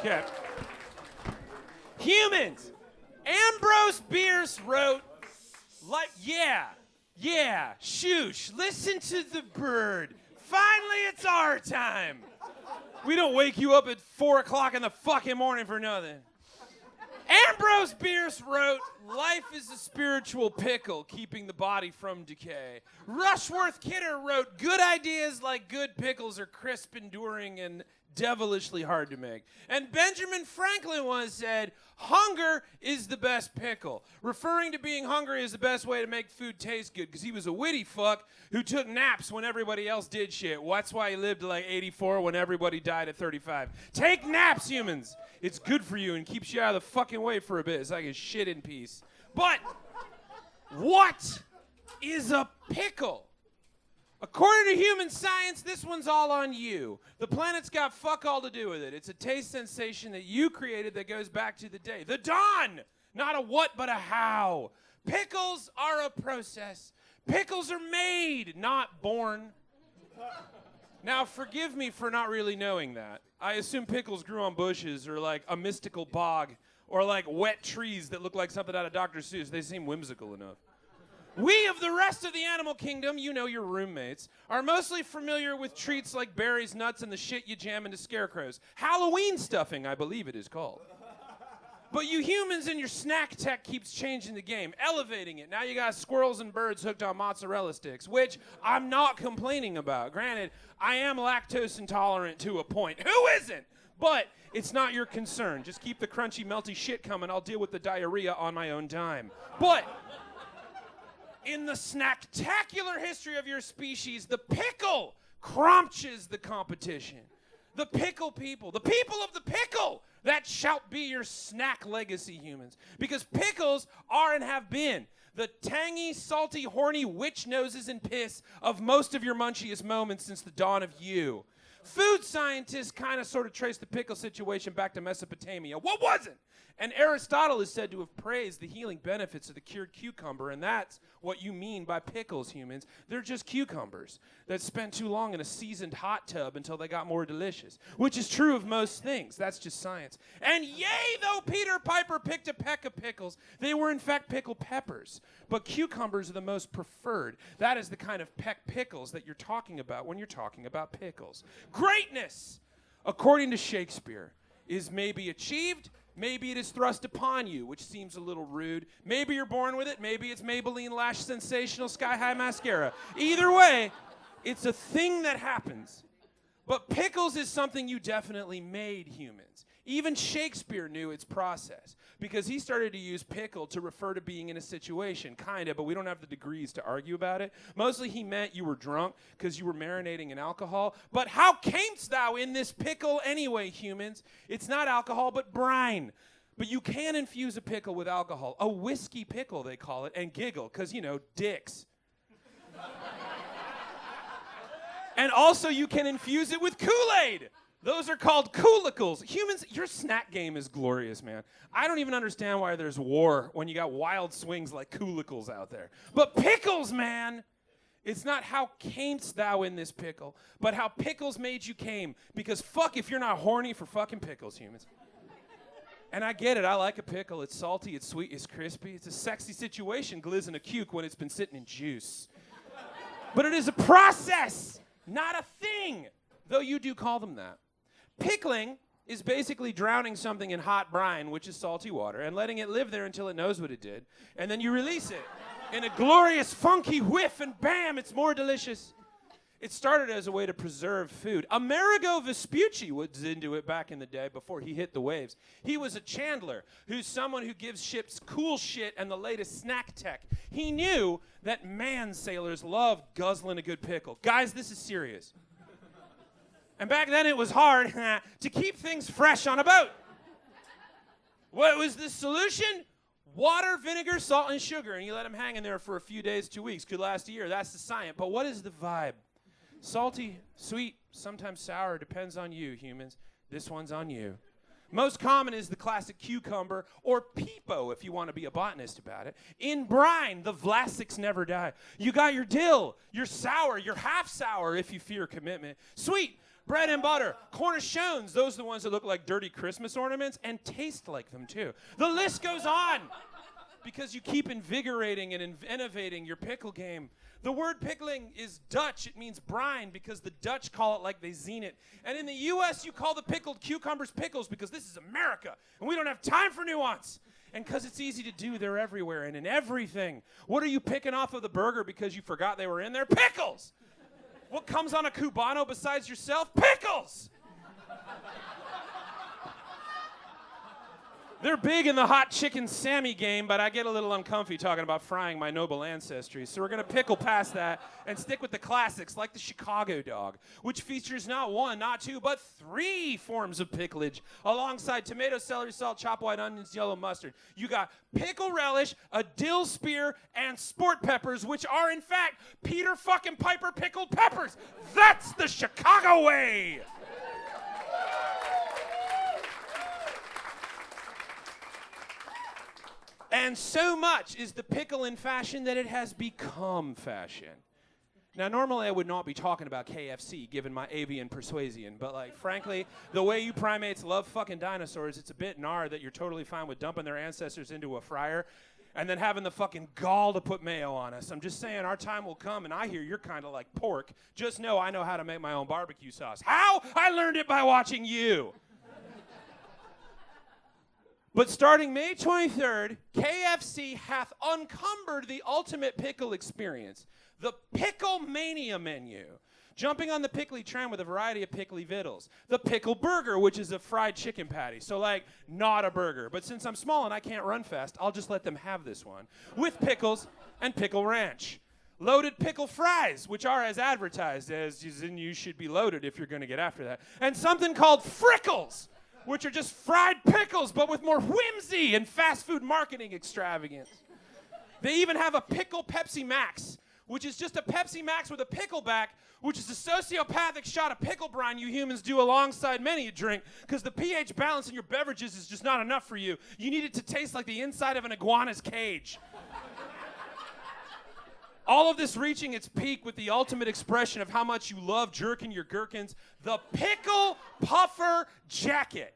Okay. Humans. Ambrose Bierce wrote, shoosh, listen to the bird. Finally, it's our time. We don't wake you up at 4 o'clock in the fucking morning for nothing. Ambrose Bierce wrote, life is a spiritual pickle, keeping the body from decay. Rushworth Kidder wrote, good ideas like good pickles are crisp, enduring, and devilishly hard to make. And Benjamin Franklin once said, hunger is the best pickle, referring to being hungry as the best way to make food taste good, because he was a witty fuck who took naps when everybody else did shit. That's why he lived to like 84 when everybody died at 35. Take naps, humans. It's good for you and keeps you out of the fucking way for a bit. It's like a shit in peace. But what is a pickle? According to human science, this one's all on you. The planet's got fuck all to do with it. It's a taste sensation that you created that goes back to the day. The dawn! Not a what, but a how. Pickles are a process. Pickles are made, not born. Now, forgive me for not really knowing that. I assume pickles grew on bushes or like a mystical bog or like wet trees that look like something out of Dr. Seuss. They seem whimsical enough. We of the rest of the animal kingdom, you know, your roommates, are mostly familiar with treats like berries, nuts, and the shit you jam into scarecrows. Halloween stuffing, I believe it is called. But you humans and your snack tech keeps changing the game, elevating it. Now you got squirrels and birds hooked on mozzarella sticks, which I'm not complaining about. Granted, I am lactose intolerant to a point. Who isn't? But it's not your concern. Just keep the crunchy, melty shit coming. I'll deal with the diarrhea on my own dime. But in the snacktacular history of your species, the pickle crunches the competition. The pickle people, the people of the pickle, that shall be your snack legacy, humans. Because pickles are and have been the tangy, salty, horny witch noses and piss of most of your munchiest moments since the dawn of you. Food scientists kind of sort of trace the pickle situation back to Mesopotamia. What wasn't? And Aristotle is said to have praised the healing benefits of the cured cucumber, and that's what you mean by pickles, humans. They're just cucumbers that spent too long in a seasoned hot tub until they got more delicious, which is true of most things. That's just science. And yea, though Peter Piper picked a peck of pickles, they were in fact pickled peppers. But cucumbers are the most preferred. That is the kind of peck pickles that you're talking about when you're talking about pickles. Greatness, according to Shakespeare, is maybe achieved, maybe it is thrust upon you, which seems a little rude. Maybe you're born with it. Maybe it's Maybelline Lash Sensational Sky High Mascara. Either way, it's a thing that happens. But pickles is something you definitely made, humans. Even Shakespeare knew its process because he started to use pickle to refer to being in a situation, kind of, but we don't have the degrees to argue about it. Mostly he meant you were drunk because you were marinating in alcohol. But how camest thou in this pickle anyway, humans? It's not alcohol, but brine. But you can infuse a pickle with alcohol. A whiskey pickle, they call it, and giggle, because, you know, dicks. And also you can infuse it with Kool-Aid. Those are called coolicles. Humans, your snack game is glorious, man. I don't even understand why there's war when you got wild swings like coolicles out there. But pickles, man, it's not how camest thou in this pickle, but how pickles made you came. Because fuck if you're not horny for fucking pickles, humans. And I get it. I like a pickle. It's salty, it's sweet, it's crispy. It's a sexy situation, glizzing a cuke when it's been sitting in juice. But it is a process, not a thing, though you do call them that. Pickling is basically drowning something in hot brine, which is salty water, and letting it live there until it knows what it did. And then you release it in a glorious, funky whiff, and bam, it's more delicious. It started as a way to preserve food. Amerigo Vespucci was into it back in the day before he hit the waves. He was a chandler, who's someone who gives ships cool shit and the latest snack tech. He knew that man sailors love guzzling a good pickle. Guys, this is serious. And back then it was hard to keep things fresh on a boat. What was the solution? Water, vinegar, salt, and sugar. And you let them hang in there for a few days, 2 weeks. Could last a year. That's the science. But what is the vibe? Salty, sweet, sometimes sour. Depends on you, humans. This one's on you. Most common is the classic cucumber, or peepo if you want to be a botanist about it. In brine, the Vlasics never die. You got your dill, your sour, your half sour if you fear commitment. Sweet, Bread and butter. Corn-eh-SHAAANs, those are the ones that look like dirty Christmas ornaments and taste like them too. The list goes on because you keep invigorating and innovating your pickle game. The word pickling is Dutch. It means brine because the Dutch call it like they zine it. And in the U.S., you call the pickled cucumbers pickles because this is America, and we don't have time for nuance. And because it's easy to do, they're everywhere and in everything. What are you picking off of the burger because you forgot they were in there? Pickles! What comes on a Cubano besides yourself? Pickles! They're big in the hot chicken Sammy game, but I get a little uncomfy talking about frying my noble ancestry. So we're going to pickle past that and stick with the classics like the Chicago dog, which features not one, not two, but 3 forms of picklage alongside tomato, celery, salt, chopped white onions, yellow mustard. You got pickle relish, a dill spear, and sport peppers, which are in fact Peter fucking Piper pickled peppers. That's the Chicago way. And so much is the pickle in fashion that it has become fashion. Now, normally I would not be talking about KFC, given my avian persuasion, but, like, frankly, the way you primates love fucking dinosaurs, it's a bit gnar that you're totally fine with dumping their ancestors into a fryer and then having the fucking gall to put mayo on us. I'm just saying, our time will come, and I hear you're kind of like pork. Just know I know how to make my own barbecue sauce. How? I learned it by watching you. But starting May 23rd, KFC hath uncumbered the ultimate pickle experience, the Pickle Mania menu. Jumping on the pickly train with a variety of pickly vittles. The pickle burger, which is a fried chicken patty. So, like, not a burger. But since I'm small and I can't run fast, I'll just let them have this one. With pickles and pickle ranch. Loaded pickle fries, which are as advertised, as in you should be loaded if you're going to get after that. And something called frickles, which are just fried pickles, but with more whimsy and fast food marketing extravagance. They even have a pickle Pepsi Max, which is just a Pepsi Max with a pickle back, which is a sociopathic shot of pickle brine you humans do alongside many a drink, because the pH balance in your beverages is just not enough for you. You need it to taste like the inside of an iguana's cage. All of this reaching its peak with the ultimate expression of how much you love jerking your gherkins, the Pickle Puffer Jacket.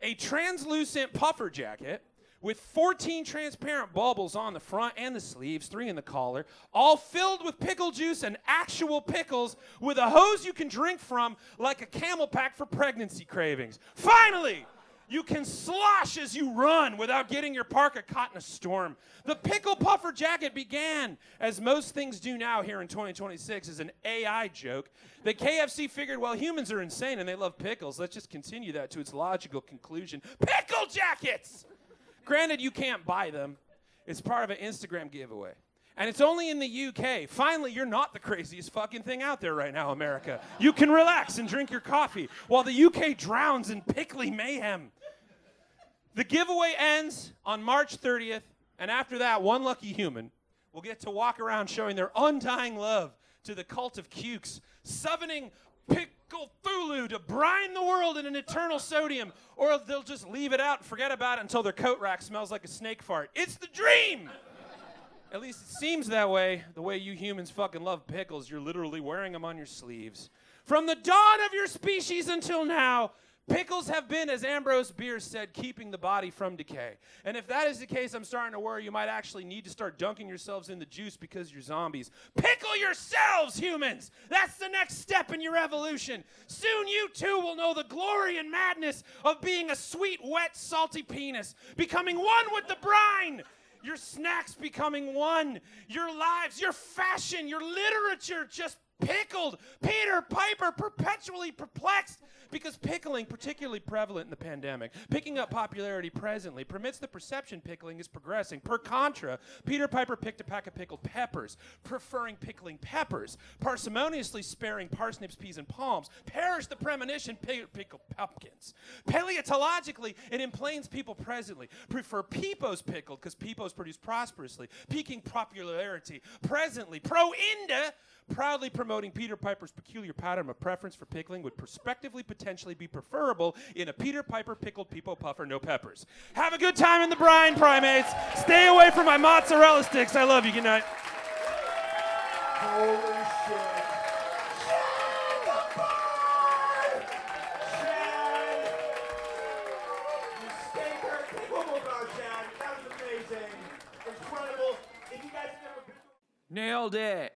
A translucent puffer jacket with 14 transparent bubbles on the front and the sleeves, 3 in the collar, all filled with pickle juice and actual pickles with a hose you can drink from like a camel pack for pregnancy cravings. Finally! You can slosh as you run without getting your parka caught in a storm. The Pickle Puffer Jacket began, as most things do now here in 2026, as an AI joke. The KFC figured, well, humans are insane and they love pickles. Let's just continue that to its logical conclusion. Pickle Jackets! Granted, you can't buy them. It's part of an Instagram giveaway. And it's only in the UK. Finally, you're not the craziest fucking thing out there right now, America. You can relax and drink your coffee while the UK drowns in pickly mayhem. The giveaway ends on March 30th, and after that, one lucky human will get to walk around showing their undying love to the cult of cukes, summoning Pickle Thulu to brine the world in an eternal sodium, or they'll just leave it out and forget about it until their coat rack smells like a snake fart. It's the dream! At least it seems that way, the way you humans fucking love pickles. You're literally wearing them on your sleeves. From the dawn of your species until now, pickles have been, as Ambrose Bierce said, keeping the body from decay. And if that is the case, I'm starting to worry you might actually need to start dunking yourselves in the juice because you're zombies. Pickle yourselves, humans! That's the next step in your evolution. Soon you too will know the glory and madness of being a sweet, wet, salty penis, becoming one with the brine. Your snacks becoming one. Your lives, your fashion, your literature just pickled. Peter Piper perpetually perplexed because pickling, particularly prevalent in the pandemic, picking up popularity presently, permits the perception pickling is progressing. Per contra, Peter Piper picked a pack of pickled peppers, preferring pickling peppers, parsimoniously sparing parsnips, peas, and palms. Perish the premonition, pickled pumpkins. Paleontologically, it implains people presently prefer peepos pickled because peepos produce prosperously, peaking popularity. Presently, pro-Inda, proudly promoting Peter Piper's peculiar pattern of preference for pickling would prospectively potentially be preferable in a Peter Piper pickled peepo puffer, no peppers. Have a good time in the brine, primates. Stay away from my mozzarella sticks. I love you. Good night. Holy shit. Nailed it.